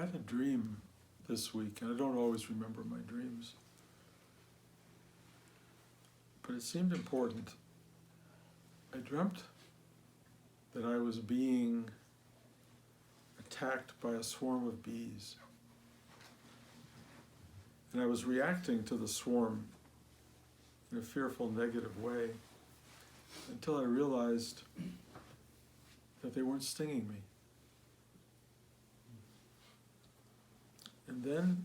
had a dream this week, and I don't always remember my dreams, but it seemed important. I dreamt that I was being attacked by a swarm of bees, and I was reacting to the swarm in a fearful, negative way until I realized that they weren't stinging me. And then,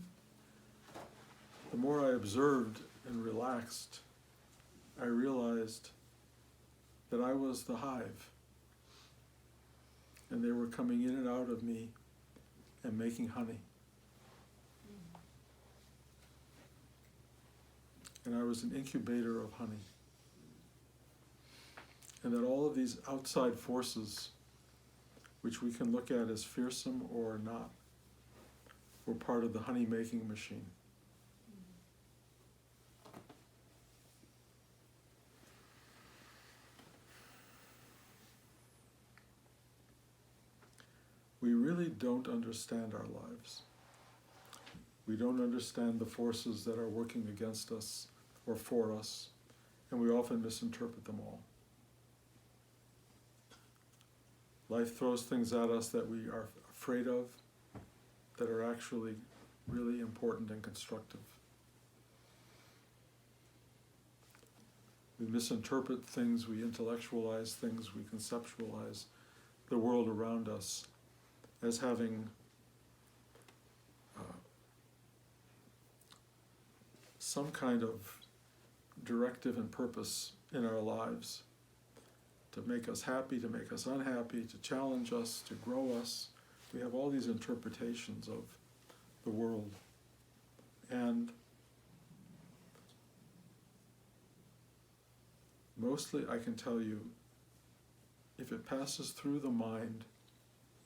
the more I observed and relaxed, I realized that I was the hive, and they were coming in and out of me and making honey. And I was an incubator of honey. And that all of these outside forces, which we can look at as fearsome or not, were part of the honey-making machine. We really don't understand our lives. We don't understand the forces that are working against us or for us, and we often misinterpret them all. Life throws things at us that we are afraid of, that are actually really important and constructive. We misinterpret things, we intellectualize things, we conceptualize the world around us as having some kind of directive and purpose in our lives to make us happy, to make us unhappy, to challenge us, to grow us. We have all these interpretations of the world. And mostly I can tell you, if it passes through the mind,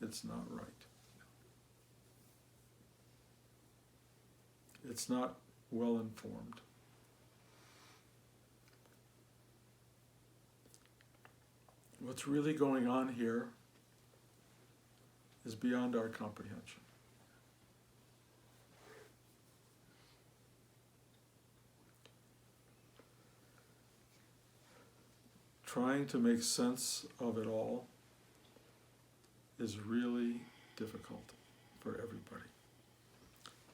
it's not right. It's not well informed. What's really going on here is beyond our comprehension. Trying to make sense of it all is really difficult for everybody.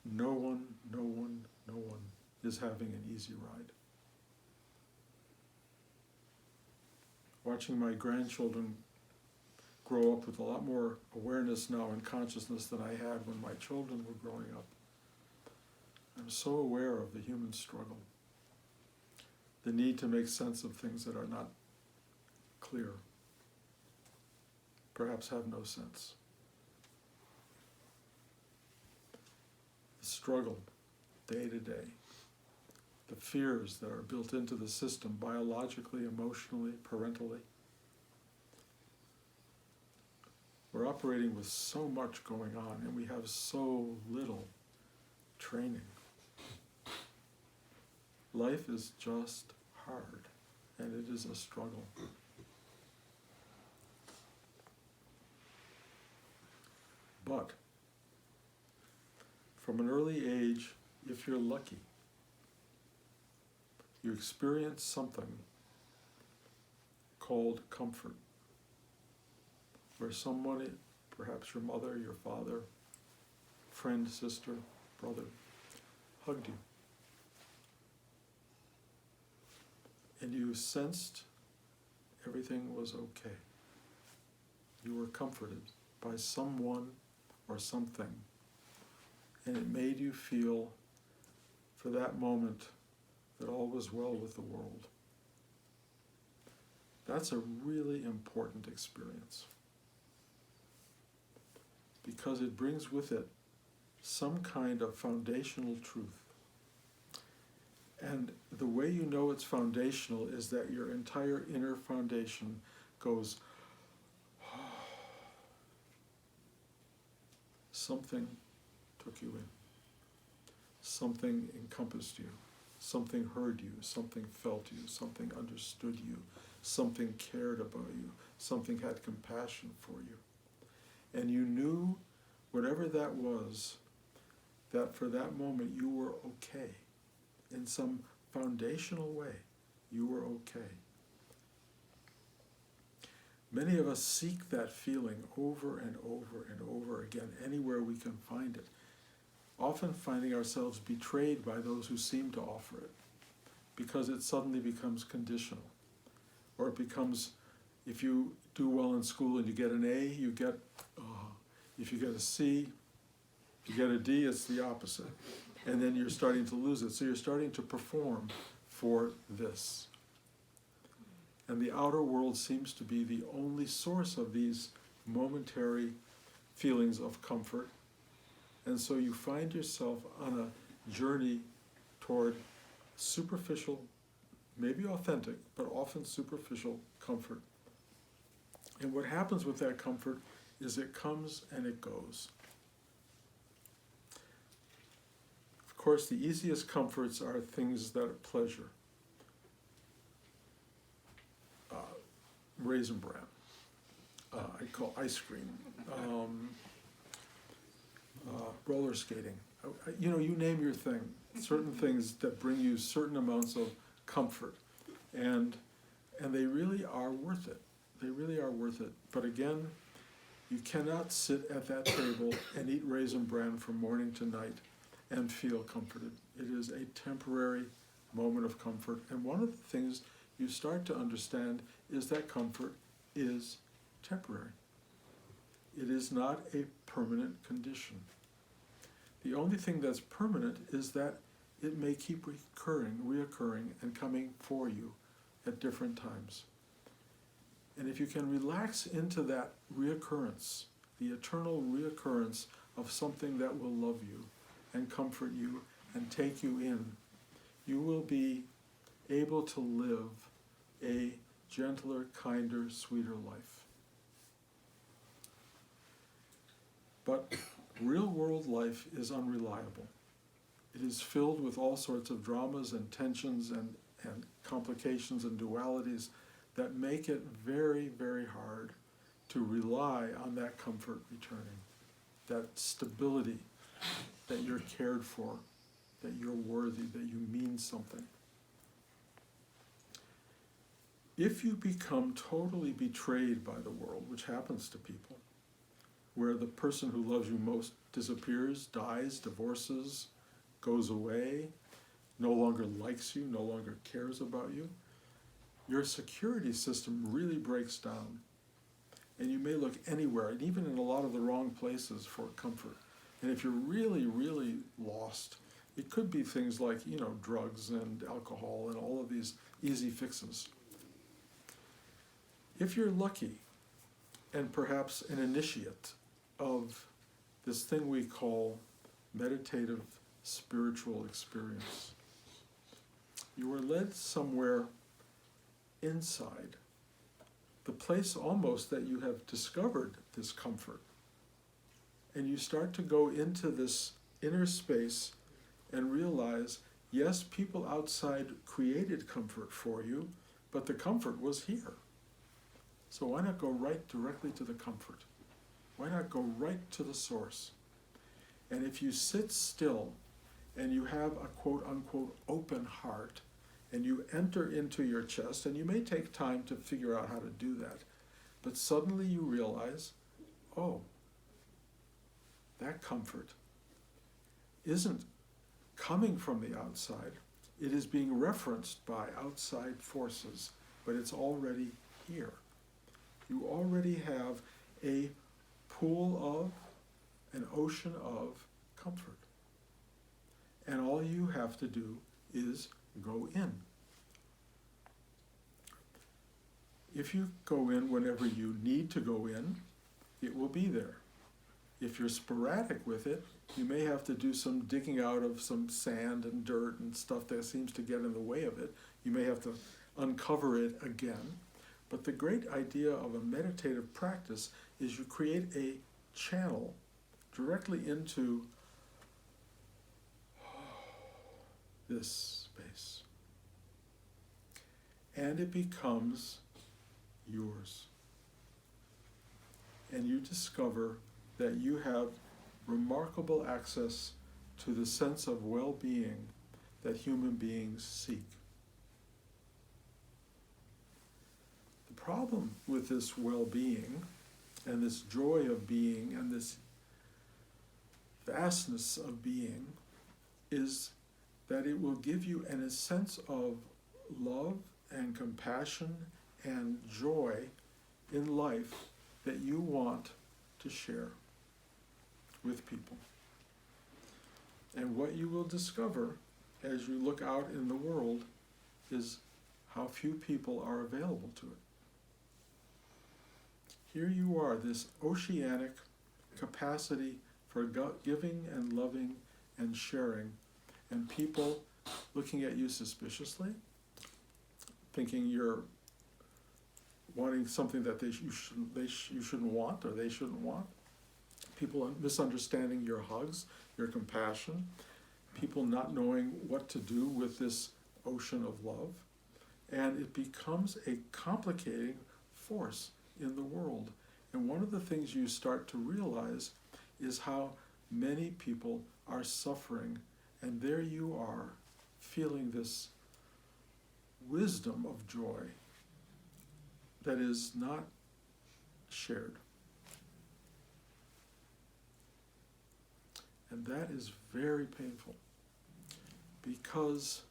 No one is having an easy ride. Watching my grandchildren grow up with a lot more awareness now and consciousness than I had when my children were growing up. I'm so aware of the human struggle, the need to make sense of things that are not clear, perhaps have no sense. The struggle, day to day, the fears that are built into the system biologically, emotionally, parentally. We're operating with so much going on, and we have so little training. Life is just hard, and it is a struggle. But from an early age, if you're lucky, you experience something called comfort, where somebody, perhaps your mother, your father, friend, sister, brother, hugged you. And you sensed everything was okay. You were comforted by someone or something. And it made you feel, for that moment, that all was well with the world. That's a really important experience, because it brings with it some kind of foundational truth. And the way you know it's foundational is that your entire inner foundation goes, something took you in. Something encompassed you. Something heard you. Something felt you. Something understood you. Something cared about you. Something had compassion for you. And you knew whatever that was, that for that moment you were okay. In some foundational way, you were okay. Many of us seek that feeling over and over and over again, anywhere we can find it, often finding ourselves betrayed by those who seem to offer it, because it suddenly becomes conditional. Or it becomes, if you do well in school and you get an A, you get, if you get a C, you get a D, it's the opposite. And then you're starting to lose it. So you're starting to perform for this. And the outer world seems to be the only source of these momentary feelings of comfort. And so you find yourself on a journey toward superficial, maybe authentic, but often superficial comfort. And what happens with that comfort is it comes and it goes. Of course, the easiest comforts are things that are pleasure. Raisin bran, I call ice cream, roller skating. You name your thing. Certain things that bring you certain amounts of comfort, and they really are worth it. They really are worth it. But again, you cannot sit at that table and eat raisin bran from morning to night and feel comforted. It is a temporary moment of comfort, and one of the things you start to understand is that comfort is temporary. It is not a permanent condition. The only thing that's permanent is that it may keep reoccurring, and coming for you at different times. And if you can relax into that reoccurrence, the eternal reoccurrence of something that will love you and comfort you and take you in, you will be able to live a gentler, kinder, sweeter life. But real-world life is unreliable. It is filled with all sorts of dramas and tensions and complications and dualities that make it very, very hard to rely on that comfort returning, that stability, that you're cared for, that you're worthy, that you mean something. If you become totally betrayed by the world, which happens to people, where the person who loves you most disappears, dies, divorces, goes away, no longer likes you, no longer cares about you, your security system really breaks down. And you may look anywhere, and even in a lot of the wrong places, for comfort. And if you're really, really lost, it could be things like, drugs and alcohol and all of these easy fixes. If you're lucky, and perhaps an initiate of this thing we call meditative spiritual experience, you are led somewhere inside, the place almost that you have discovered this comfort. And you start to go into this inner space and realize, yes, people outside created comfort for you, but the comfort was here. So why not go right directly to the comfort? Why not go right to the source? And if you sit still and you have a quote-unquote open heart, and you enter into your chest, and you may take time to figure out how to do that, but suddenly you realize, oh, that comfort isn't coming from the outside. It is being referenced by outside forces, but it's already here. You already have a pool of, an ocean of comfort. And all you have to do is go in. If you go in whenever you need to go in, it will be there. If you're sporadic with it, you may have to do some digging out of some sand and dirt and stuff that seems to get in the way of it. You may have to uncover it again. But the great idea of a meditative practice is you create a channel directly into this space. And it becomes yours. And you discover that you have remarkable access to the sense of well-being that human beings seek. The problem with this well-being and this joy of being and this vastness of being is that it will give you a sense of love and compassion and joy in life that you want to share with people. And what you will discover as you look out in the world is how few people are available to it. Here you are, this oceanic capacity for giving and loving and sharing, and people looking at you suspiciously, thinking you're wanting something that you shouldn't want or they shouldn't want. People misunderstanding your hugs, your compassion, people not knowing what to do with this ocean of love. And it becomes a complicating force in the world. And one of the things you start to realize is how many people are suffering, and there you are, feeling this wisdom of joy that is not shared. And that is very painful, because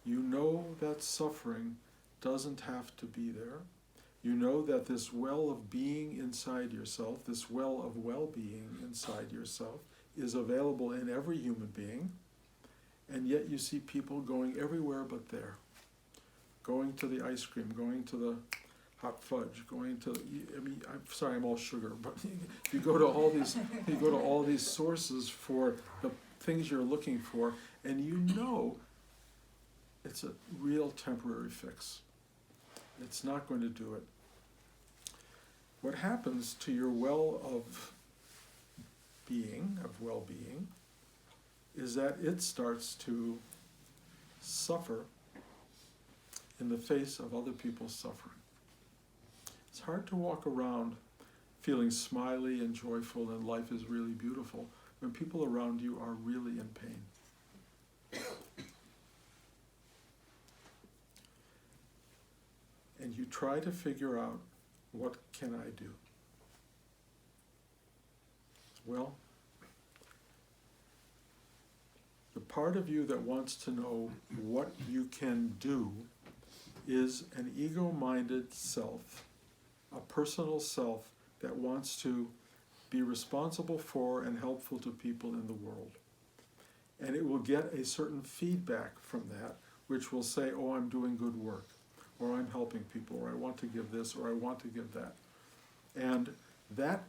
you know that suffering doesn't have to be there. You know that this well of being inside yourself, this well of well-being inside yourself, is available in every human being, and yet you see people going everywhere but there. Going to the ice cream, going to the hot fudge, going to, I'm sorry, I'm all sugar, but you go to all these sources for the things you're looking for, and you know it's a real temporary fix. It's not going to do it. What happens to your well of being, of well-being, is that it starts to suffer in the face of other people's suffering. It's hard to walk around feeling smiley and joyful and life is really beautiful when people around you are really in pain. And you try to figure out, what can I do? Well, the part of you that wants to know what you can do is an ego-minded self, a personal self that wants to be responsible for and helpful to people in the world. And it will get a certain feedback from that, which will say, oh, I'm doing good work, or I'm helping people, or I want to give this, or I want to give that. And that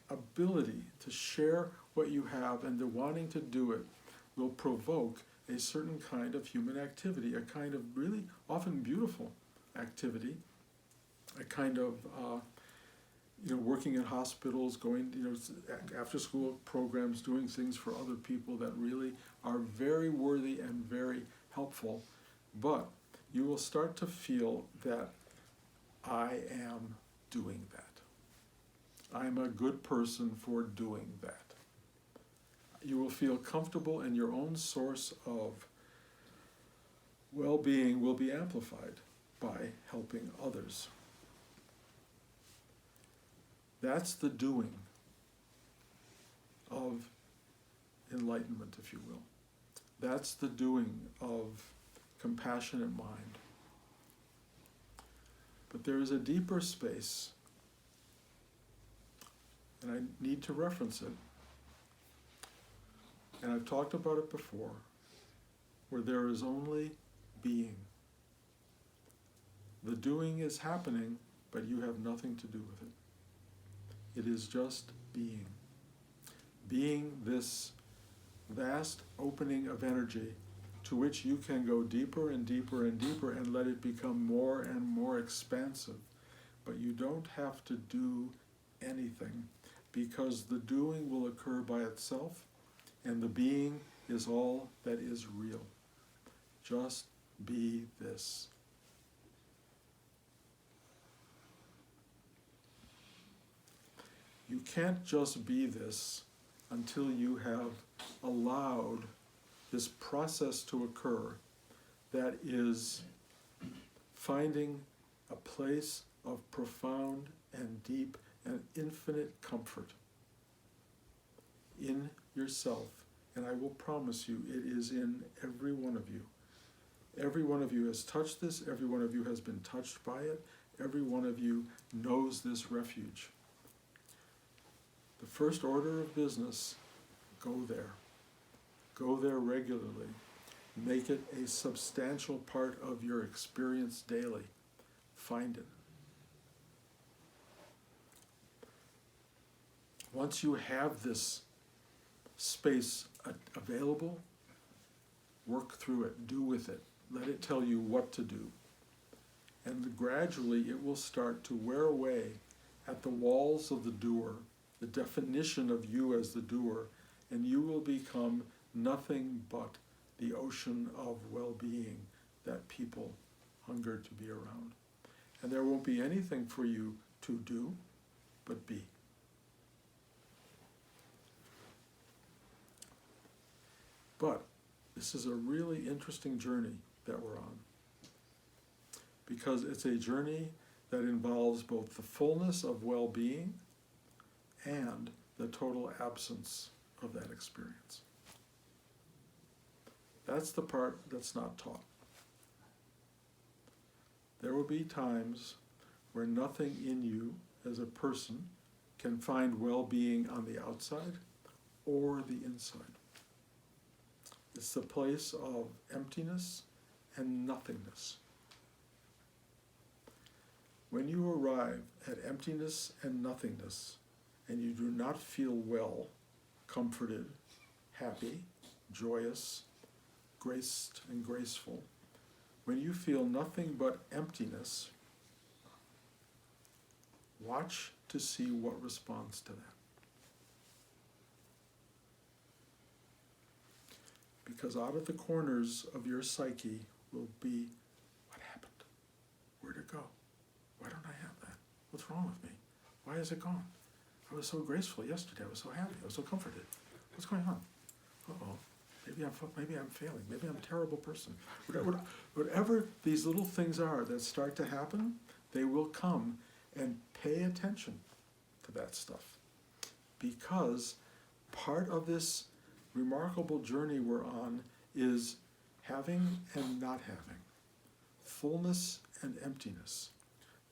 ability to share what you have and the wanting to do it will provoke a certain kind of human activity, a kind of really often beautiful activity, a kind of working in hospitals, going after-school programs, doing things for other people that really are very worthy and very helpful. But you will start to feel that I am doing that. I'm a good person for doing that. You will feel comfortable, and your own source of well-being will be amplified by helping others. That's the doing of enlightenment, if you will. That's the doing of compassionate mind. But there is a deeper space, and I need to reference it, and I've talked about it before, where there is only being. The doing is happening, but you have nothing to do with it. It is just being. Being this vast opening of energy to which you can go deeper and deeper and deeper and let it become more and more expansive. But you don't have to do anything, because the doing will occur by itself, and the being is all that is real. Just be this. You can't just be this until you have allowed this process to occur that is finding a place of profound and deep and infinite comfort in yourself. And I will promise you, it is in every one of you. Every one of you has touched this. Every one of you has been touched by it. Every one of you knows this refuge. The first order of business, go there. Go there regularly. Make it a substantial part of your experience daily. Find it. Once you have this space available, work through it, do with it. Let it tell you what to do. And gradually it will start to wear away at the walls of the doer, the definition of you as the doer, and you will become nothing but the ocean of well-being that people hunger to be around. And there won't be anything for you to do but be. But this is a really interesting journey that we're on, because it's a journey that involves both the fullness of well-being and the total absence of that experience. That's the part that's not taught. There will be times where nothing in you as a person can find well-being on the outside or the inside. It's the place of emptiness and nothingness. When you arrive at emptiness and nothingness, and you do not feel well, comforted, happy, joyous, graced and graceful, when you feel nothing but emptiness, watch to see what responds to that. Because out of the corners of your psyche will be, what happened? Where'd it go? Why don't I have that? What's wrong with me? Why is it gone? I was so graceful yesterday. I was so happy. I was so comforted. What's going on? Uh-oh. Maybe I'm failing. Maybe I'm a terrible person. Whatever these little things are that start to happen, they will come, and pay attention to that stuff. Because part of this remarkable journey we're on is having and not having, fullness and emptiness.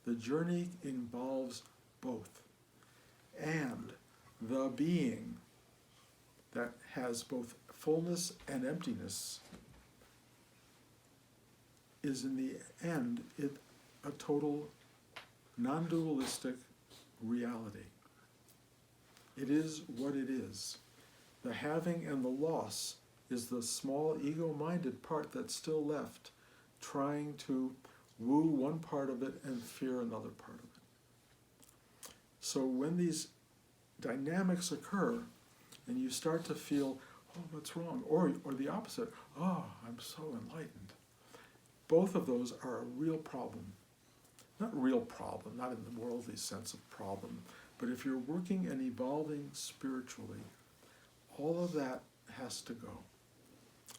The journey involves both. And the being that has both fullness and emptiness is in the end a total non-dualistic reality. It is what it is. The having and the loss is the small ego-minded part that's still left, trying to woo one part of it and fear another part of it. So when these dynamics occur, and you start to feel, oh, what's wrong? Or the opposite, oh, I'm so enlightened. Both of those are a real problem. Not real problem, not in the worldly sense of problem, but if you're working and evolving spiritually, all of that has to go.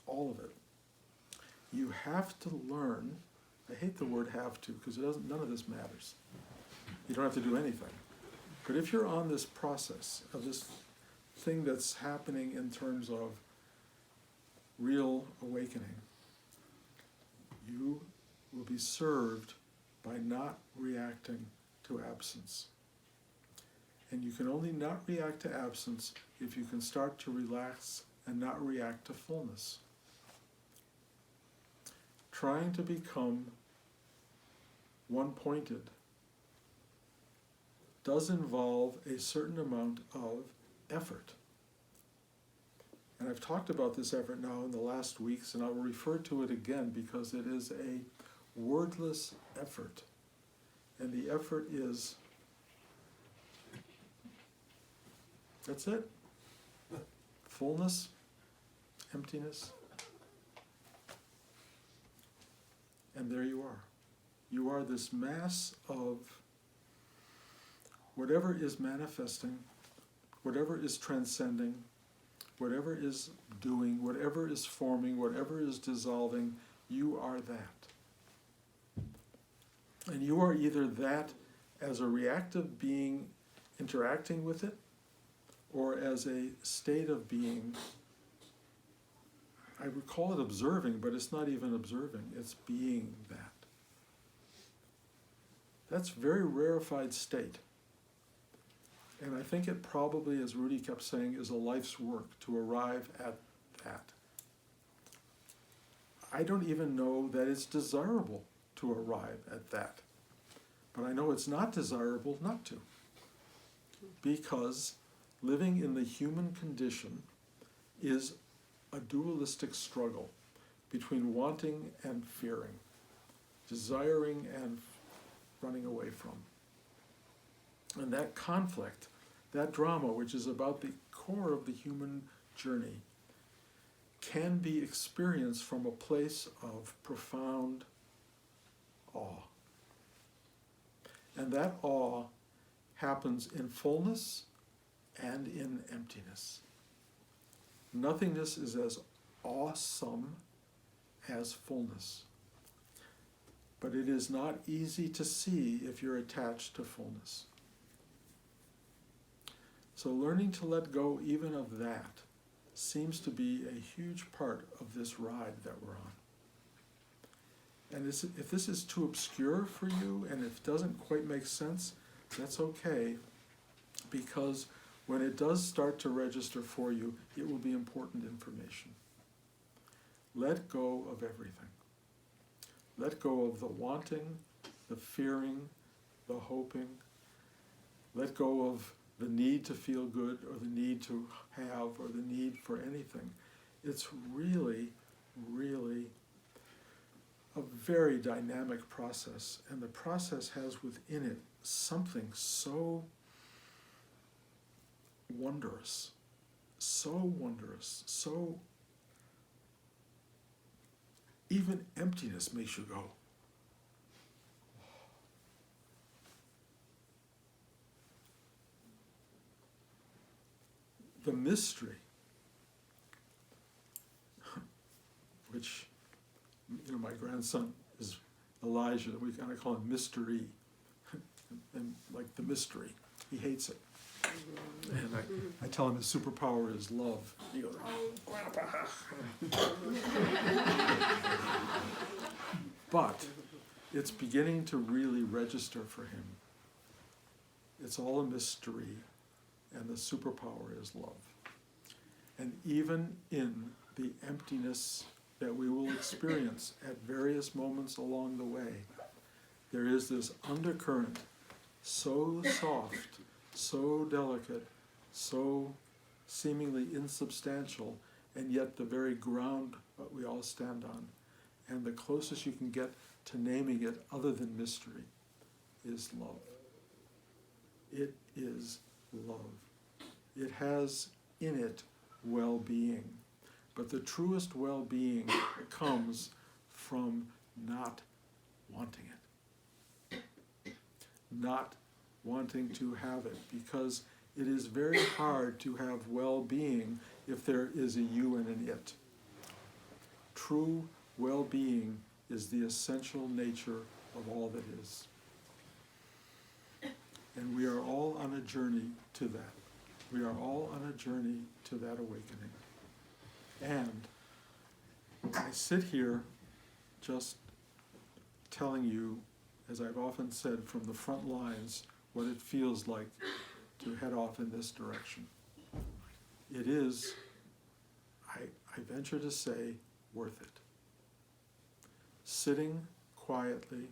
All of it. You have to learn, I hate the word have to, because none of this matters. You don't have to do anything. But if you're on this process of this thing that's happening in terms of real awakening, you will be served by not reacting to absence. And you can only not react to absence if you can start to relax and not react to fullness. Trying to become one-pointed does involve a certain amount of effort. And I've talked about this effort now in the last weeks, and I will refer to it again because it is a wordless effort. And the effort is, that's it. Fullness, emptiness, and there you are. You are this mass of whatever is manifesting, whatever is transcending, whatever is doing, whatever is forming, whatever is dissolving, you are that. And you are either that as a reactive being interacting with it, or as a state of being. I would call it observing, but it's not even observing, it's being that. That's a very rarefied state. And I think it probably, as Rudy kept saying, is a life's work to arrive at that. I don't even know that it's desirable to arrive at that. But I know it's not desirable not to. Because living in the human condition is a dualistic struggle between wanting and fearing, desiring and running away from. And that conflict, that drama, which is about the core of the human journey, can be experienced from a place of profound awe. And that awe happens in fullness and in emptiness. Nothingness is as awesome as fullness. But it is not easy to see if you're attached to fullness. So learning to let go even of that seems to be a huge part of this ride that we're on. And if this is too obscure for you, and if it doesn't quite make sense, that's okay, because when it does start to register for you, it will be important information. Let go of everything. Let go of the wanting, the fearing, the hoping. Let go of the need to feel good, or the need to have, or the need for anything. It's really, really a very dynamic process, and the process has within it something so wondrous, so even emptiness makes you go. The mystery, which, my grandson is Elijah, we kind of call him Mystery, and like the mystery, he hates it. And I tell him his superpower is love. He goes, "Oh, Grandpa." But it's beginning to really register for him. It's all a mystery, and the superpower is love. And even in the emptiness that we will experience at various moments along the way, there is this undercurrent, so soft, so delicate, so seemingly insubstantial, and yet the very ground that we all stand on. And the closest you can get to naming it, other than mystery, is love. It is love. It has in it well-being. But the truest well-being comes from not wanting it. Not wanting to have it, because it is very hard to have well-being if there is a you and an it. True well-being is the essential nature of all that is. And we are all on a journey to that. We are all on a journey to that awakening. And I sit here just telling you, as I've often said, from the front lines, what it feels like to head off in this direction. It is, I venture to say, worth it. Sitting quietly,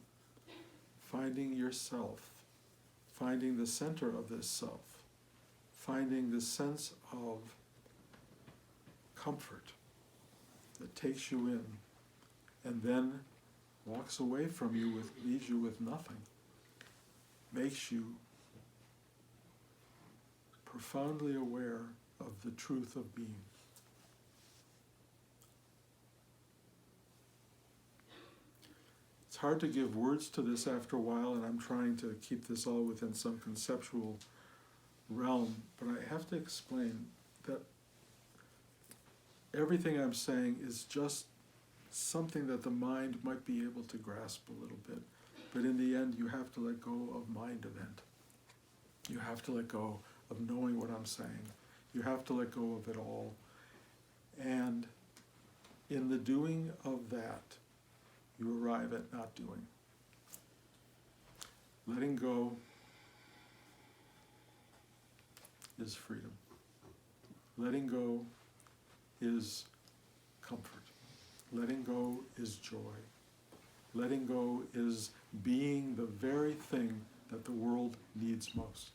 finding yourself, finding the center of this self, finding the sense of comfort that takes you in, and then walks away from you leaves you with nothing, makes you profoundly aware of the truth of being. It's hard to give words to this after a while, and I'm trying to keep this all within some conceptual realm, but I have to explain that everything I'm saying is just something that the mind might be able to grasp a little bit. But in the end, you have to let go of mind event. You have to let go of knowing what I'm saying. You have to let go of it all. And in the doing of that, you arrive at not doing. Letting go is freedom. Letting go is comfort. Letting go is joy. Letting go is being the very thing that the world needs most.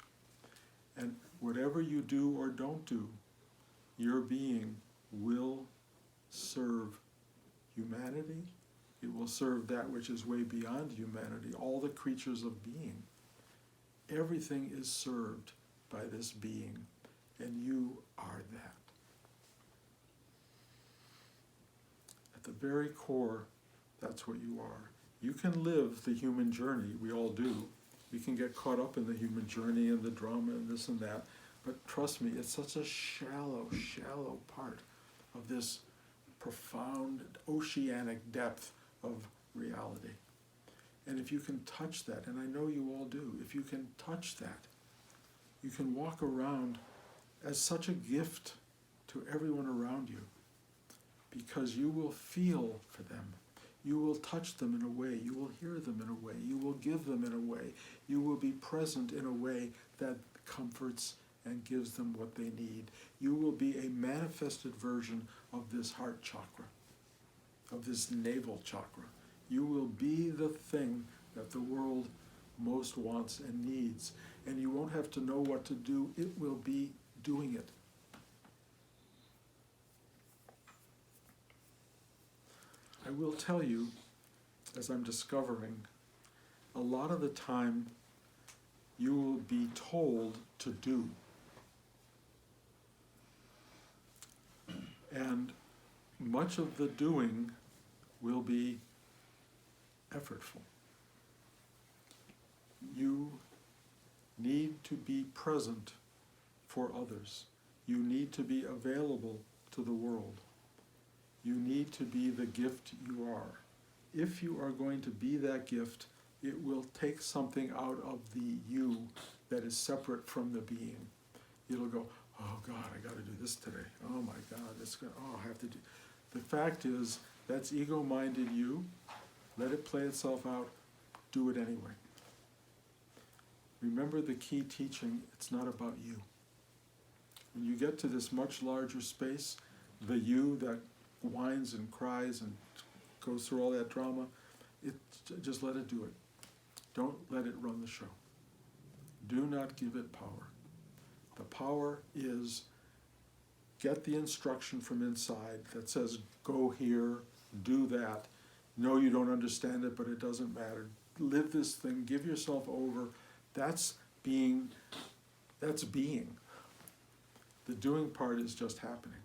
And whatever you do or don't do, your being will serve humanity. It will serve that which is way beyond humanity, all the creatures of being. Everything is served by this being, and you are that. At the very core, that's what you are. You can live the human journey, we all do. We can get caught up in the human journey and the drama and this and that, but trust me, it's such a shallow part of this profound oceanic depth of reality. And if you can touch that, and I know you all do, if you can touch that, you can walk around as such a gift to everyone around you, because you will feel for them. You will touch them in a way, you will hear them in a way, you will give them in a way, you will be present in a way that comforts and gives them what they need. You will be a manifested version of this heart chakra, of this navel chakra. You will be the thing that the world most wants and needs. And you won't have to know what to do, it will be doing it. I will tell you, as I'm discovering, a lot of the time you will be told to do. And much of the doing will be effortful. You need to be present for others. You need to be available to the world. You need to be the gift you are. If you are going to be that gift, it will take something out of the you that is separate from the being. It'll go, oh God, I got to do this today. Oh my God, I have to do. The fact is, that's ego-minded you. Let it play itself out. Do it anyway. Remember the key teaching, it's not about you. When you get to this much larger space, the you that whines and cries and goes through all that drama, just let it do it. Don't let it run the show. Do not give it power. The power is get the instruction from inside that says, go here, do that. No, you don't understand it, but it doesn't matter. Live this thing, give yourself over. That's being. The doing part is just happening.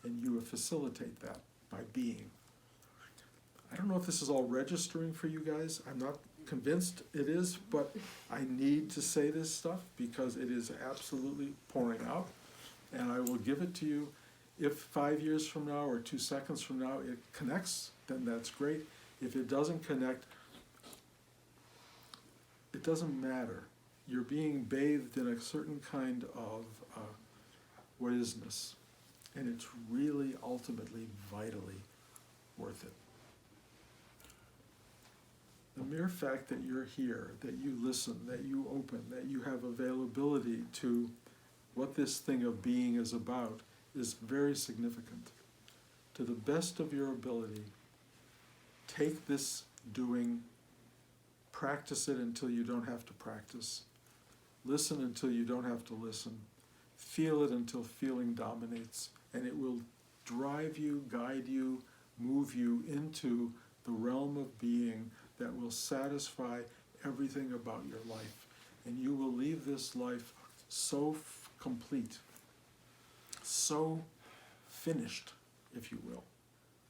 And you facilitate that by being. I don't know if this is all registering for you guys. I'm not convinced it is, but I need to say this stuff because it is absolutely pouring out. And I will give it to you. If 5 years from now or 2 seconds from now it connects, then that's great. If it doesn't connect, it doesn't matter. You're being bathed in a certain kind of what isness. And it's really, ultimately, vitally worth it. The mere fact that you're here, that you listen, that you open, that you have availability to what this thing of being is about is very significant. To the best of your ability, take this doing, practice it until you don't have to practice, listen until you don't have to listen, feel it until feeling dominates, and it will drive you, guide you, move you into the realm of being that will satisfy everything about your life. And you will leave this life so complete, so finished, if you will,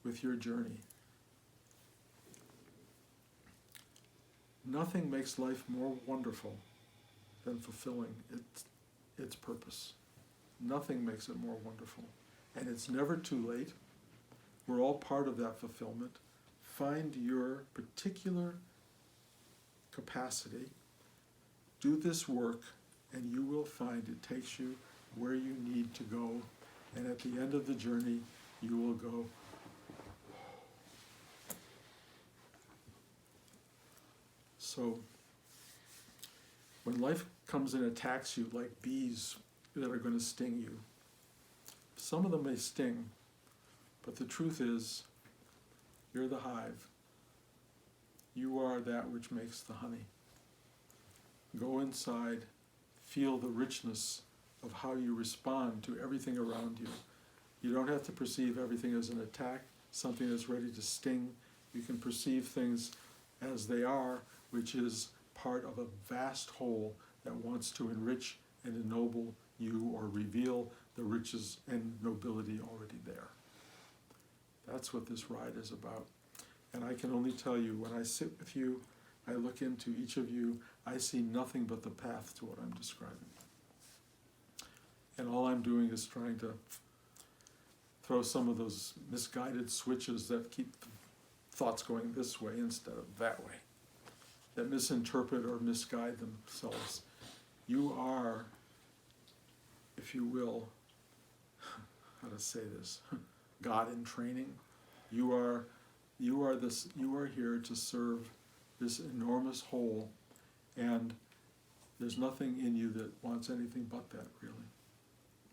with your journey. Nothing makes life more wonderful than fulfilling its purpose. Nothing makes it more wonderful. And it's never too late. We're all part of that fulfillment. Find your particular capacity, do this work, and you will find it takes you where you need to go. And at the end of the journey, you will go, so when life comes and attacks you like bees that are going to sting you, some of them may sting, but the truth is, you're the hive. You are that which makes the honey. Go inside, feel the richness of how you respond to everything around you. You don't have to perceive everything as an attack, something that's ready to sting. You can perceive things as they are, which is part of a vast whole that wants to enrich and ennoble you or reveal the riches and nobility already there. That's what this ride is about. And I can only tell you, when I sit with you, I look into each of you, I see nothing but the path to what I'm describing. And all I'm doing is trying to throw some of those misguided switches that keep thoughts going this way instead of that way, that misinterpret or misguide themselves. You are, if you will, how to say this, God in training. You are here to serve this enormous whole, and there's nothing in you that wants anything but that, really.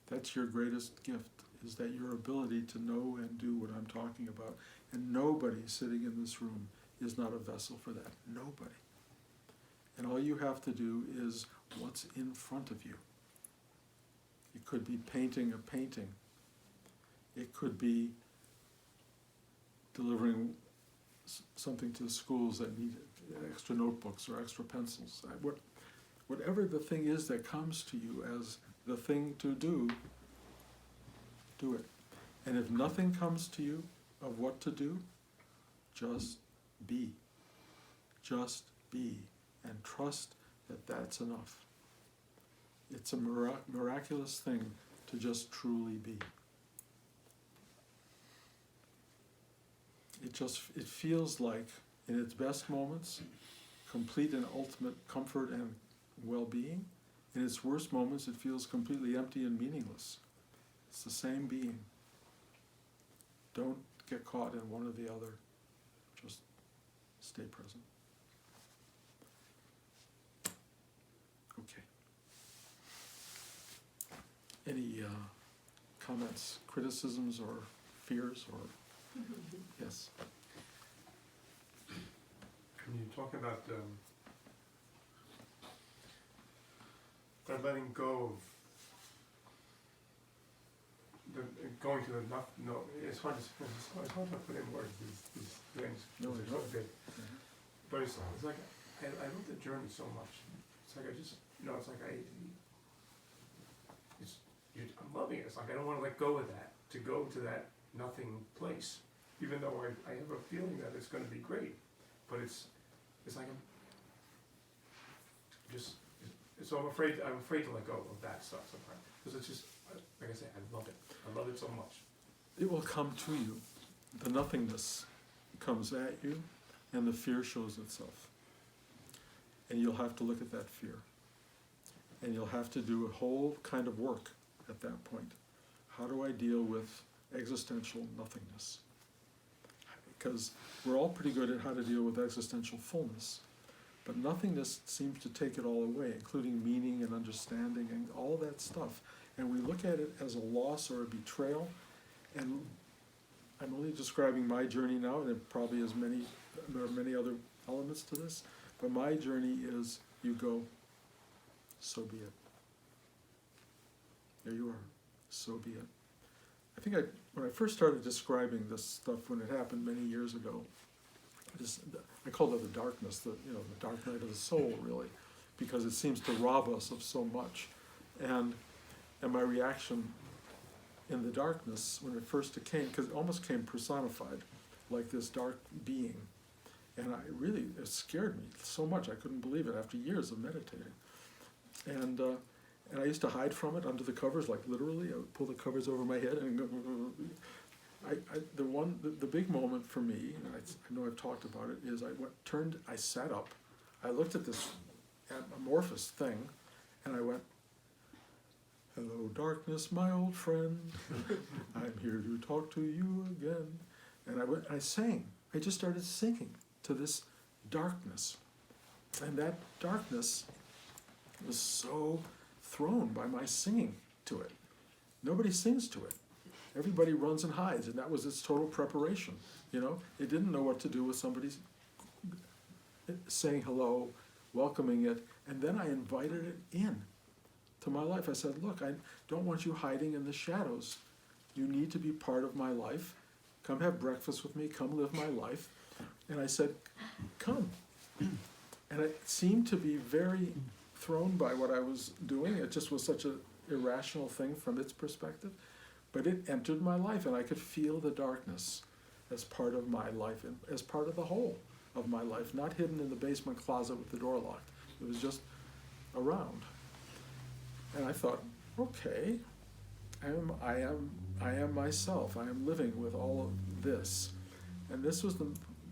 That's your greatest gift, is that your ability to know and do what I'm talking about. And nobody sitting in this room is not a vessel for that. Nobody. And all you have to do is what's in front of you. It could be painting a painting. It could be delivering something to the schools that need extra notebooks or extra pencils. Whatever the thing is that comes to you as the thing to do, do it. And if nothing comes to you of what to do, just be. Just be. And trust that that's enough. It's a miraculous thing to just truly be. It feels like, in its best moments, complete and ultimate comfort and well-being. In its worst moments, it feels completely empty and meaningless. It's the same being. Don't get caught in one or the other. Just stay present. Okay. Any comments, criticisms, or fears, or yes? When you talk about that letting go of going to the no, it's hard to put in words these things. No, they're so big. But it's like I love the journey so much. It's like I just it's like I'm loving it. It's like I don't want to let go of that, to go to that nothing place, even though I have a feeling that it's going to be great, but it's like so I'm afraid to let go of that stuff sometimes, because it's just, like I say, I love it so much. It will come to you. The nothingness comes at you, and the fear shows itself, and you'll have to look at that fear, and you'll have to do a whole kind of work at that point. How do I deal with existential nothingness? Because we're all pretty good at how to deal with existential fullness, but nothingness seems to take it all away, including meaning and understanding and all that stuff. And we look at it as a loss or a betrayal, and I'm only describing my journey now, and there probably there are many other elements to this, but my journey is, you go, so be it. There you are, so be it. I think when I first started describing this stuff, when it happened many years ago, I called it the darkness, the dark night of the soul, really, because it seems to rob us of so much. And my reaction in the darkness, when it first came, because it almost came personified, like this dark being. And it scared me so much, I couldn't believe it after years of meditating. And And I used to hide from it under the covers, like literally. I would pull the covers over my head and go. The big moment for me, and I know I've talked about it, is I sat up, I looked at this amorphous thing, and I went, "Hello, darkness, my old friend. I'm here to talk to you again." And I sang. I just started singing to this darkness. And that darkness was so thrown by my singing to it. Nobody sings to it. Everybody runs and hides, and that was its total preparation. It didn't know what to do with somebody saying hello, welcoming it, and then I invited it in to my life. I said, "Look, I don't want you hiding in the shadows. You need to be part of my life. Come have breakfast with me, come live my life." And I said, "Come." And it seemed to be very thrown by what I was doing. It just was such an irrational thing from its perspective. But it entered my life, and I could feel the darkness as part of my life, and as part of the whole of my life, not hidden in the basement closet with the door locked. It was just around. And I thought, okay, I am myself. I am living with all of this. And this was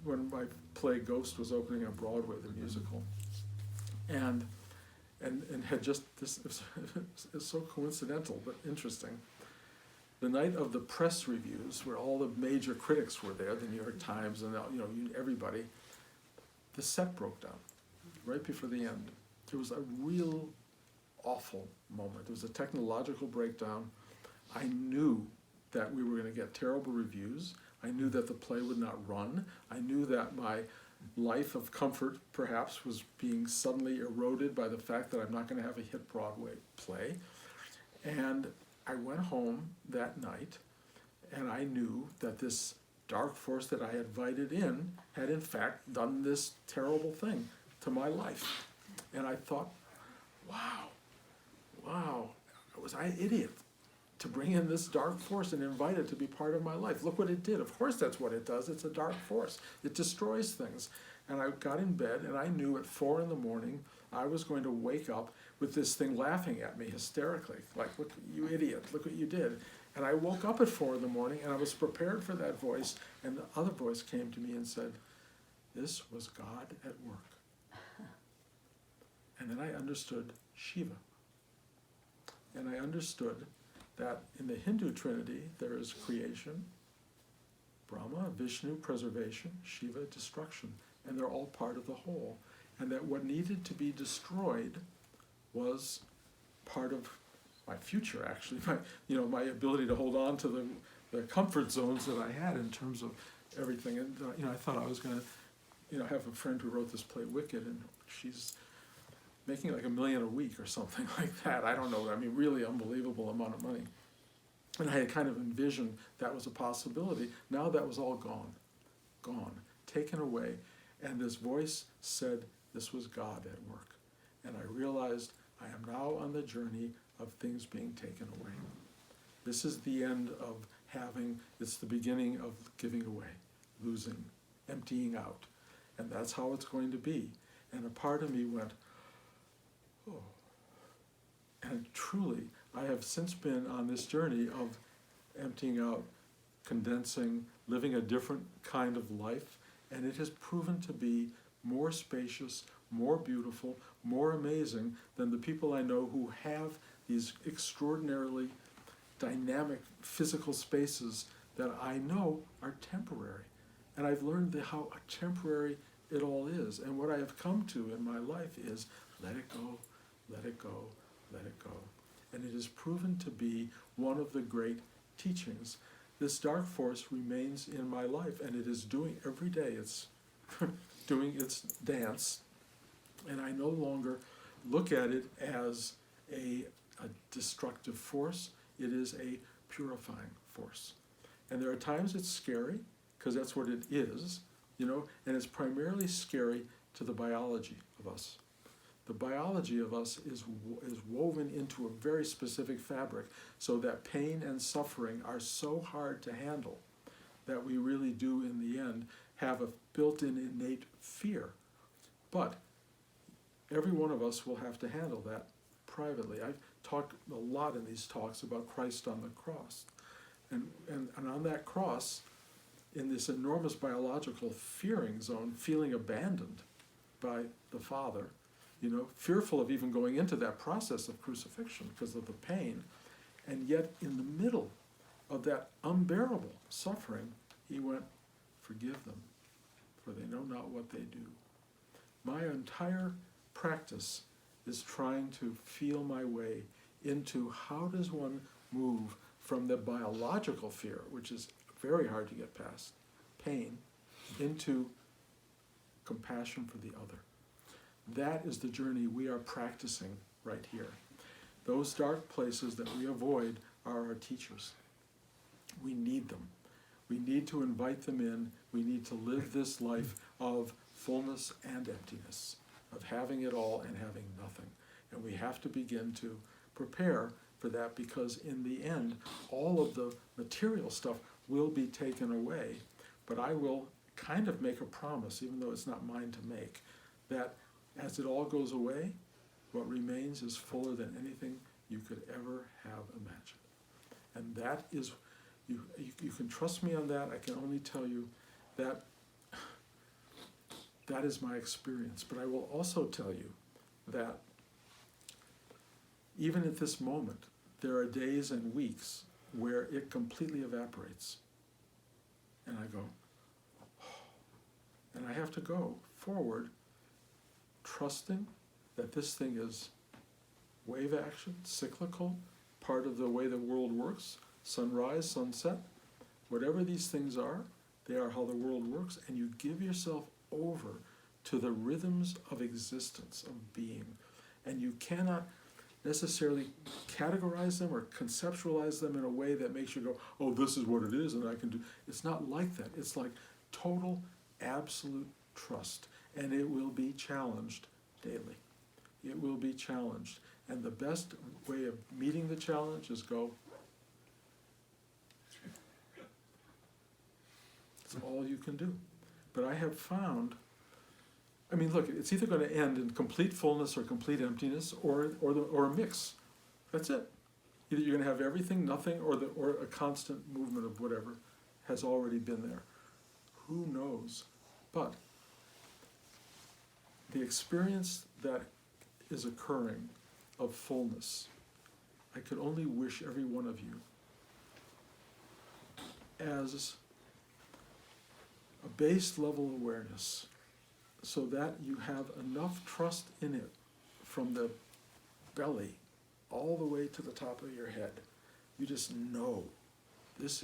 when my play Ghost was opening on Broadway, the musical. And had just this, it's so coincidental but interesting. The night of the press reviews, where all the major critics were there, the New York Times and everybody, the set broke down right before the end. It was a real awful moment. It was a technological breakdown. I knew that we were going to get terrible reviews. I knew that the play would not run. I knew that my life of comfort perhaps was being suddenly eroded by the fact that I'm not going to have a hit Broadway play. And I went home that night, and I knew that this dark force that I had invited in had in fact done this terrible thing to my life. And I thought, wow, was I an idiot to bring in this dark force and invite it to be part of my life? Look what it did. Of course that's what it does. It's a dark force. It destroys things. And I got in bed, and I knew at 4 a.m. I was going to wake up with this thing laughing at me hysterically, like, "Look, you idiot, look what you did." And I woke up at 4 a.m, and I was prepared for that voice, and the other voice came to me and said, "This was God at work." And then I understood Shiva. And I understood that in the Hindu Trinity, there is creation, Brahma, Vishnu, preservation, Shiva, destruction. And they're all part of the whole. And that what needed to be destroyed was part of my future, actually, my ability to hold on to the comfort zones that I had in terms of everything. And I thought I was going to have a friend who wrote this play, Wicked, and she's making like $1 million a week or something like that. I don't know. Really unbelievable amount of money. And I had kind of envisioned that was a possibility. Now that was all gone, taken away. And this voice said, this was God at work. And I realized I am now on the journey of things being taken away. This is the end of it's the beginning of giving away, losing, emptying out. And that's how it's going to be. And a part of me went, oh. And truly, I have since been on this journey of emptying out, condensing, living a different kind of life, and it has proven to be more spacious, more beautiful, more amazing than the people I know who have these extraordinarily dynamic physical spaces that I know are temporary. And I've learned how temporary it all is. And what I have come to in my life is let it go, let it go, let it go. And it has proven to be one of the great teachings. This dark force remains in my life, and it is doing every day, it's doing its dance. And I no longer look at it as a destructive force. It is a purifying force. And there are times it's scary, because that's what it is, and it's primarily scary to the biology of us. The biology of us is woven into a very specific fabric, so that pain and suffering are so hard to handle that we really do, in the end, have a built-in innate fear. But every one of us will have to handle that privately. I've talked a lot in these talks about Christ on the cross. And on that cross, in this enormous biological fearing zone, feeling abandoned by the Father, fearful of even going into that process of crucifixion because of the pain, and yet in the middle of that unbearable suffering, he went, "Forgive them, for they know not what they do." My entire practice is trying to feel my way into how does one move from the biological fear, which is very hard to get past, pain, into compassion for the other. That is the journey we are practicing right here. Those dark places that we avoid are our teachers. We need them. We need to invite them in. We need to live this life of fullness and emptiness, of having it all and having nothing. And we have to begin to prepare for that, because in the end, all of the material stuff will be taken away. But I will kind of make a promise, even though it's not mine to make, that as it all goes away, what remains is fuller than anything you could ever have imagined. And that is, you can trust me on that. I can only tell you that that is my experience. But I will also tell you that even at this moment, there are days and weeks where it completely evaporates. And I go, and I have to go forward, trusting that this thing is wave action, cyclical, part of the way the world works, sunrise, sunset, whatever these things are, they are how the world works, and you give yourself over to the rhythms of existence, of being. And you cannot necessarily categorize them or conceptualize them in a way that makes you go, oh, this is what it is and I can do. It's not like that. It's like total, absolute trust. And it will be challenged daily. It will be challenged. And the best way of meeting the challenge is go. It's all you can do. But I have found, I mean, look, it's either going to end in complete fullness or complete emptiness, or a mix. That's it. Either you're going to have everything, nothing, or a constant movement of whatever has already been there. Who knows? But the experience that is occurring of fullness, I could only wish every one of you as a base level awareness, so that you have enough trust in it from the belly all the way to the top of your head. You just know it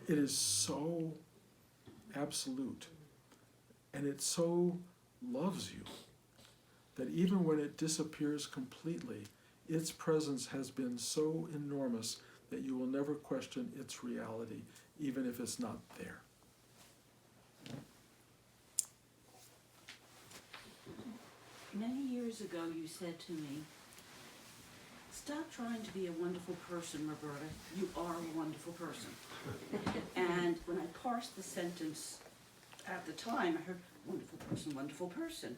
is so absolute, and it so loves you that even when it disappears completely, its presence has been so enormous that you will never question its reality, even if it's not there. Many years ago you said to me, stop trying to be a wonderful person, Roberta. You are a wonderful person. And when I parsed the sentence at the time, I heard, wonderful person, wonderful person.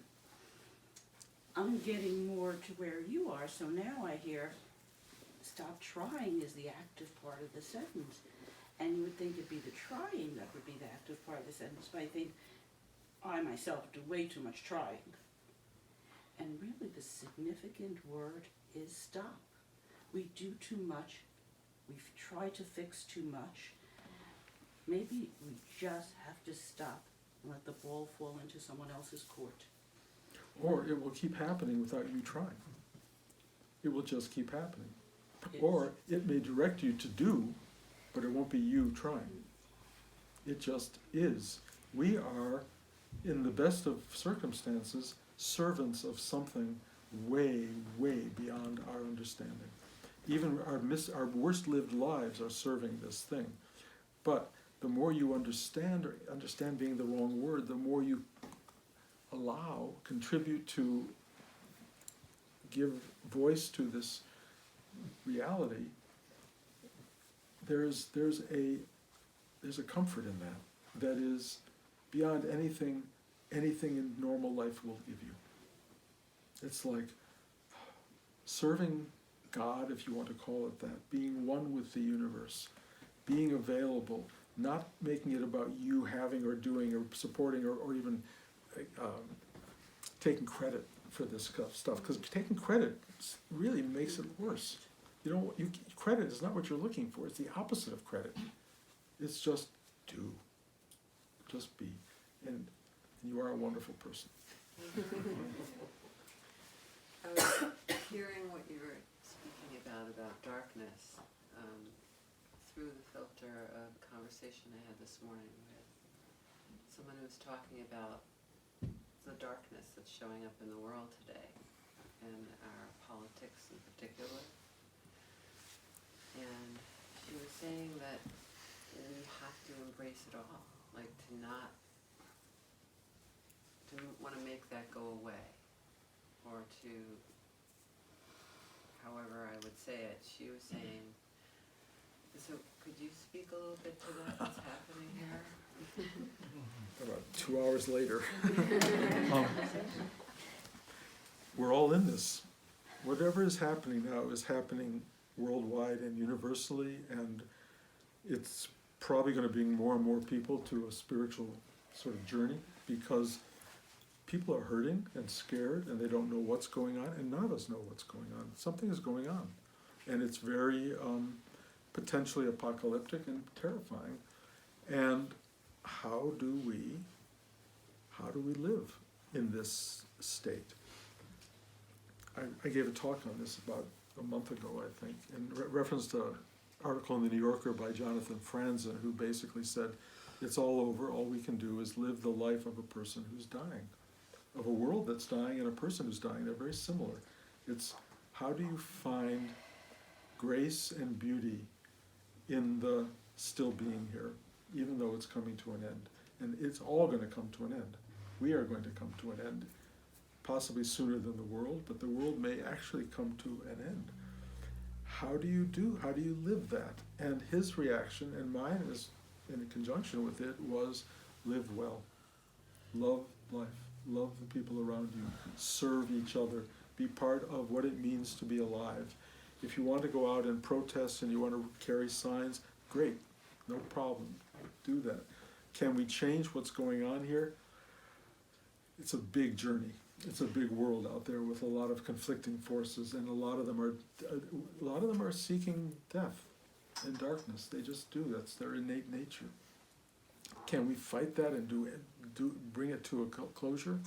I'm getting more to where you are, so now I hear, stop trying is the active part of the sentence. And you would think it'd be the trying that would be the active part of the sentence, but I think I myself do way too much trying. And really the significant word is stop. We do too much. We try to fix too much. Maybe we just have to stop and let the ball fall into someone else's court. Or it will keep happening without you trying. It will just keep happening. Or it may direct you to do, but it won't be you trying. It just is. We are, in the best of circumstances, servants of something way, way beyond our understanding. Even our worst lived lives are serving this thing. But the more you understand, or understand being the wrong word, the more you allow, contribute to, give voice to this reality, there's a comfort in that is beyond anything in normal life will give you. It's like, serving God, if you want to call it that, being one with the universe, being available, not making it about you having or doing or supporting or even taking credit for this stuff, because taking credit really makes it worse. Credit is not what you're looking for. It's the opposite of credit. It's just do. Just be. And you are a wonderful person. I was hearing what you were speaking about darkness, through the filter of a conversation I had this morning with someone who was talking about the darkness that's showing up in the world today, and our politics in particular. And she was saying that we have to embrace it all, like to want to make that go away, or to, however I would say it. She was saying, so could you speak a little bit to that, what's happening here? About 2 hours later. We're all in this. Whatever is happening now is happening worldwide and universally, and it's probably going to bring more and more people to a spiritual sort of journey, because people are hurting and scared and they don't know what's going on, and none of us know what's going on. Something is going on, and it's very potentially apocalyptic and terrifying. And how do we live in this state? I gave a talk on this about a month ago, I think, in reference to an article in the New Yorker by Jonathan Franzen, who basically said, it's all over, all we can do is live the life of a person who's dying, of a world that's dying and a person who's dying. They're very similar. It's how do you find grace and beauty in the still being here, even though it's coming to an end. And it's all going to come to an end. We are going to come to an end, possibly sooner than the world, but the world may actually come to an end. How do you live that? And his reaction, and mine is in conjunction with it, was live well. Love life. Love the people around you. Serve each other. Be part of what it means to be alive. If you want to go out and protest and you want to carry signs, great, no problem, do that. Can we change what's going on here? It's a big journey. It's a big world out there with a lot of conflicting forces, and a lot of them are seeking death and darkness. They just do. That's their innate nature. Can we fight that and bring it to a closure?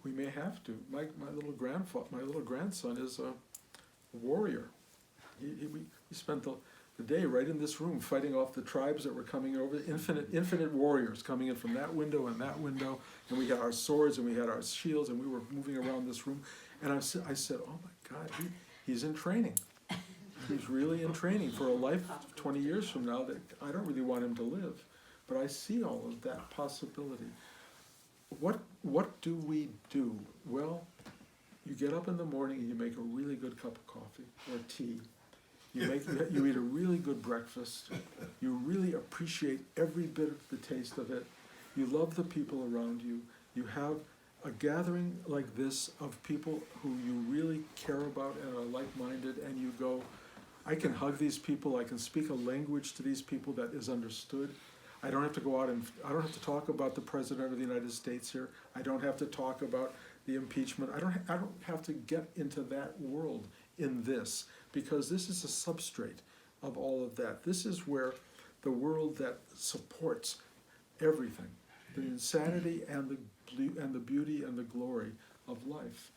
We may have to. My little grandson is a warrior. We spent the day right in this room fighting off the tribes that were coming over, infinite warriors coming in from that window, and we had our swords and we had our shields, and we were moving around this room. And I said, oh my God, he's in training. He's really in training for a life 20 years from now that I don't really want him to live. But I see all of that possibility. What do we do? Well, you get up in the morning and you make a really good cup of coffee or tea. You eat a really good breakfast. You really appreciate every bit of the taste of it. You love the people around you. You have a gathering like this of people who you really care about and are like-minded, and you go, I can hug these people. I can speak a language to these people that is understood. I don't have to go out and I don't have to talk about the President of the United States here. I don't have to talk about the impeachment. I don't have to get into that world in this, because this is a substrate of all of that. This is where the world that supports everything, the insanity and the beauty and the glory of life.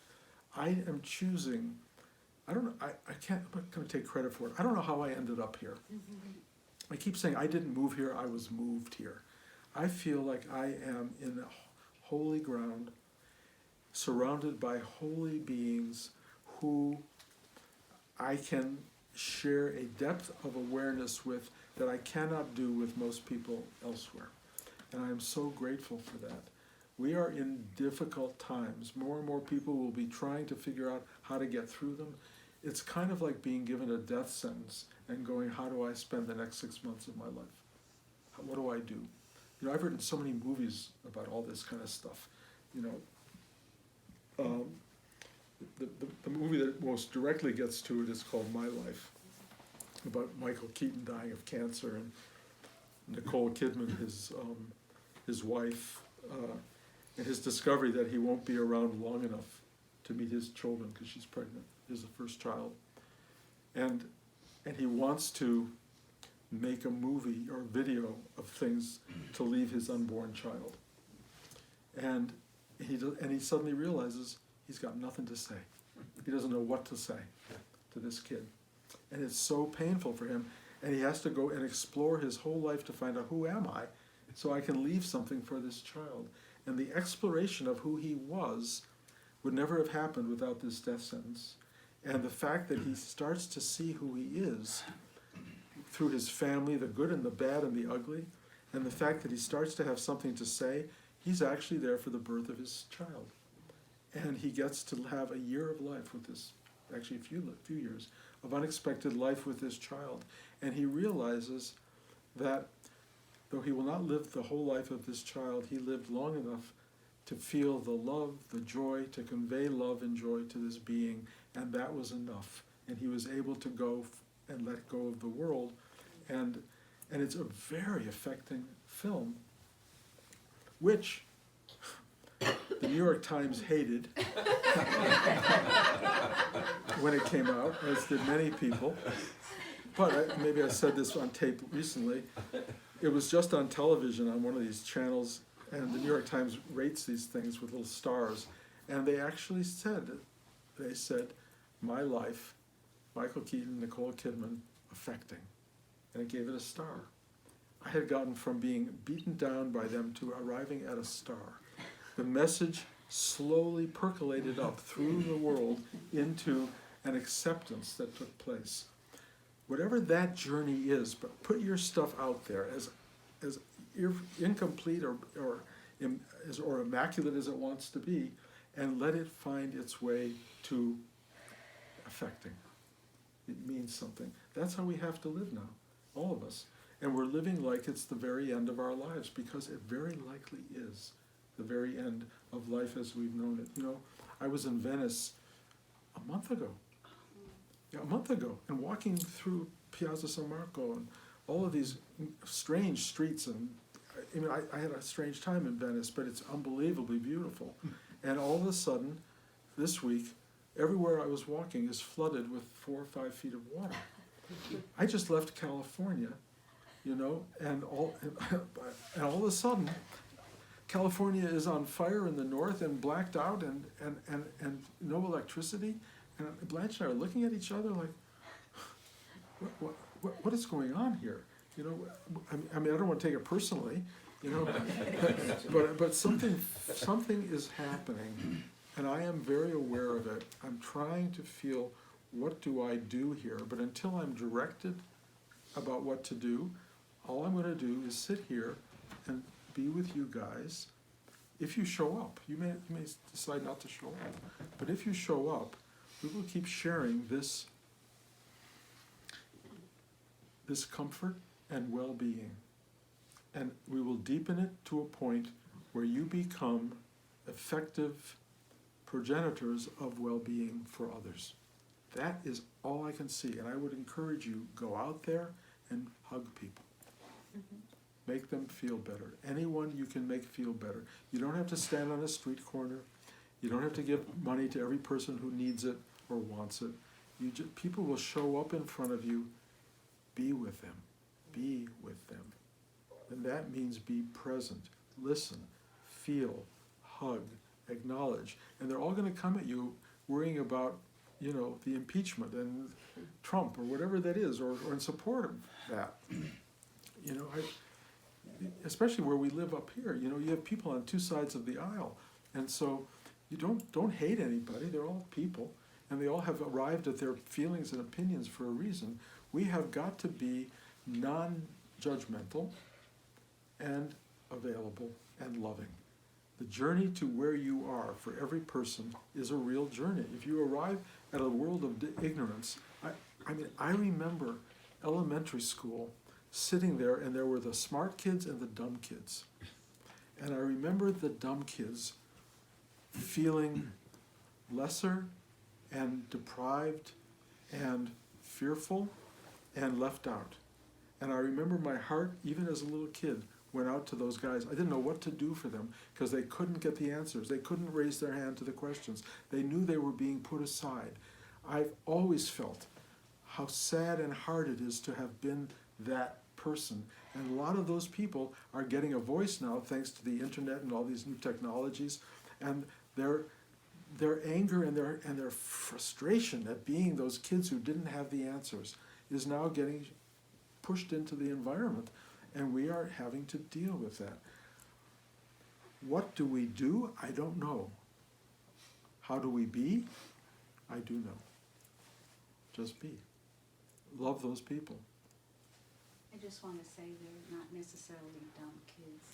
I am choosing. I don't know. I'm not going to take credit for it. I don't know how I ended up here. I keep saying I didn't move here, I was moved here. I feel like I am in holy ground, surrounded by holy beings who I can share a depth of awareness with that I cannot do with most people elsewhere. And I am so grateful for that. We are in difficult times. More and more people will be trying to figure out how to get through them. It's kind of like being given a death sentence and going, how do I spend the next 6 months of my life? What do I do? I've written so many movies about all this kind of stuff. the movie that most directly gets to it is called My Life, about Michael Keaton dying of cancer, and Nicole Kidman, his wife, and his discovery that he won't be around long enough to meet his children because she's pregnant, is the first child, and he wants to make a movie or video of things to leave his unborn child, and he suddenly realizes he's got nothing to say. He doesn't know what to say to this kid, and it's so painful for him, and he has to go and explore his whole life to find out, who am I, so I can leave something for this child. And the exploration of who he was would never have happened without this death sentence. And the fact that he starts to see who he is through his family, the good and the bad and the ugly, and the fact that he starts to have something to say, he's actually there for the birth of his child. And he gets to have a year of life with this, actually a few years of unexpected life with this child. And he realizes that though he will not live the whole life of this child, he lived long enough to feel the love, the joy, to convey love and joy to this being, and that was enough. And he was able to go and let go of the world. And it's a very affecting film, which the New York Times hated when it came out, as did many people. But maybe I said this on tape recently. It was just on television on one of these channels, and the New York Times rates these things with little stars. And they actually said, My Life, Michael Keaton, Nicole Kidman, affecting. And it gave it a star. I had gotten from being beaten down by them to arriving at a star. The message slowly percolated up through the world into an acceptance that took place. Whatever that journey is, but put your stuff out there as incomplete or immaculate as it wants to be, and let it find its way to affecting. It means something. That's how we have to live now, all of us. And we're living like it's the very end of our lives, because it very likely is the very end of life as we've known it. You know, I was in Venice a month ago, and walking through Piazza San Marco and all of these strange streets, and I had a strange time in Venice, but it's unbelievably beautiful. And all of a sudden, this week, everywhere I was walking is flooded with 4 or 5 feet of water. I just left California, you know, and all of a sudden, California is on fire in the north and blacked out, and no electricity. And Blanche and I are looking at each other like, what is going on here? You know, I mean, I don't want to take it personally, you know, but something is happening, and I am very aware of it. I'm trying to feel, what do I do here? But until I'm directed about what to do, all I'm going to do is sit here and be with you guys. If you show up, you may decide not to show up, but if you show up, we will keep sharing this comfort and well-being, and we will deepen it to a point where you become effective progenitors of well-being for others. That is all I can see, and I would encourage you, go out there and hug people. Mm-hmm. Make them feel better. Anyone you can make feel better. You don't have to stand on a street corner. You don't have to give money to every person who needs it or wants it. People will show up in front of you. Be with them. Be with them. And that means be present. Listen. Feel. Hug. Acknowledge. And they're all going to come at you worrying about, you know, the impeachment and Trump or whatever that is, or in support of that. You know, especially where we live up here, you know, you have people on 2 sides of the aisle. And so you don't hate anybody. They're all people. And they all have arrived at their feelings and opinions for a reason. We have got to be non-judgmental and available and loving. The journey to where you are for every person is a real journey. If you arrive at a world of ignorance, I remember elementary school sitting there, and there were the smart kids and the dumb kids. And I remember the dumb kids feeling lesser and deprived and fearful and left out. And I remember my heart, even as a little kid, went out to those guys. I didn't know what to do for them because they couldn't get the answers. They couldn't raise their hand to the questions. They knew they were being put aside. I've always felt how sad and hard it is to have been that person. And a lot of those people are getting a voice now thanks to the internet and all these new technologies. And their anger and their frustration at being those kids who didn't have the answers is now getting pushed into the environment, and we are having to deal with that. What do we do? I don't know. How do we be? I do know. Just be. Love those people. I just want to say they're not necessarily dumb kids.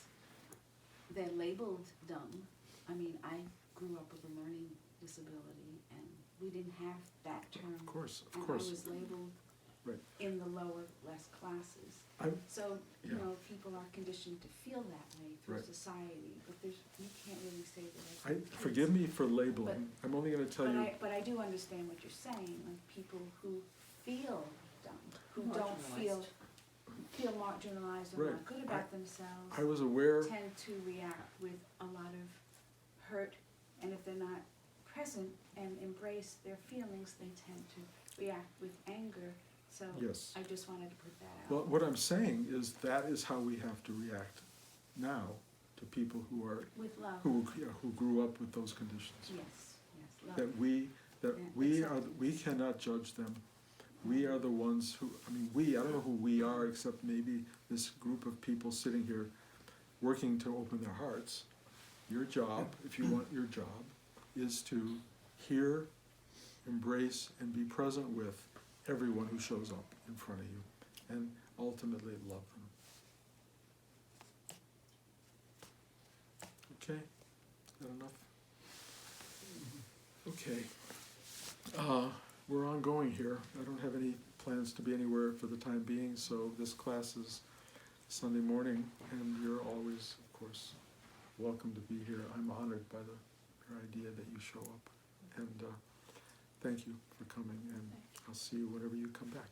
They're labeled dumb. I mean, I grew up with a learning disability, and we didn't have that term. Of course. And I was labeled Right. in the lower, less classes. So, you Yeah. know, people are conditioned to feel that way through Right. society, but there's, you can't really say that. they're kids. Forgive me for labeling. I'm only going to tell you. But I do understand what you're saying, like people who feel dumb, who don't feel marginalized or Right. not good about themselves, I was aware. tend to react with a lot of hurt, and if they're not present and embrace their feelings, they tend to react with anger. So Yes. I just wanted to put that out. Well, what I'm saying is that is how we have to react now to people who are With love. who grew up with those conditions. Yes, love. That we cannot judge them. We are the ones who, I don't know who we are except maybe this group of people sitting here working to open their hearts. Your job, if you want your job, is to hear, embrace, and be present with everyone who shows up in front of you, and ultimately love them. Okay, is that enough? Okay. We're ongoing here. I don't have any plans to be anywhere for the time being, so this class is Sunday morning, and you're always, of course, welcome to be here. I'm honored by your idea that you show up, and thank you for coming, and I'll see you whenever you come back.